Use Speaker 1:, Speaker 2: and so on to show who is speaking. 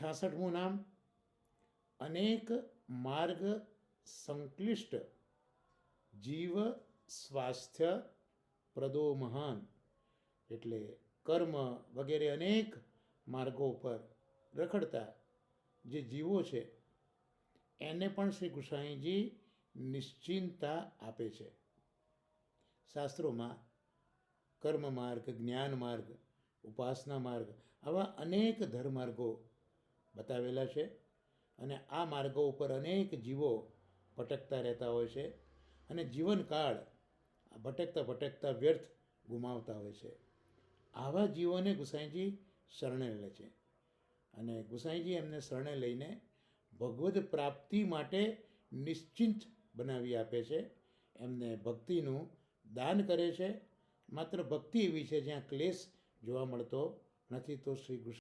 Speaker 1: 66મું નામ અનેક માર્ગ સંક્લિષ્ટ જીવ સ્વાસ્થ્ય પ્રદો મહાન, એટલે કર્મ વગેરે અનેક માર્ગો પર રખડતા જે જીવો છે એને પણ શ્રી ગુસાઈજી નિશ્ચિંતતા આપે છે. શાસ્ત્રોમાં કર્મ માર્ગ, જ્ઞાન માર્ગ, ઉપાસના માર્ગ આવા અનેક ધર્માર્ગો બતાવેલા છે અને આ માર્ગો ઉપર અનેક જીવો ભટકતા રહેતા હોય છે અને જીવનકાળ ભટકતા ભટકતા વ્યર્થ ગુમાવતા હોય છે. આવા જીવોને ગુસાઈજી શરણે લે છે અને ગુસાઈજી એમને શરણે લઈને ભગવદ પ્રાપ્તિ માટે નિશ્ચિંત બનાવી આપે છે. એમને ભક્તિનું દાન કરે છે. માત્ર ભક્તિ એવી છે જ્યાં ક્લેશ જોવા મળતો નથી. તો શ્રી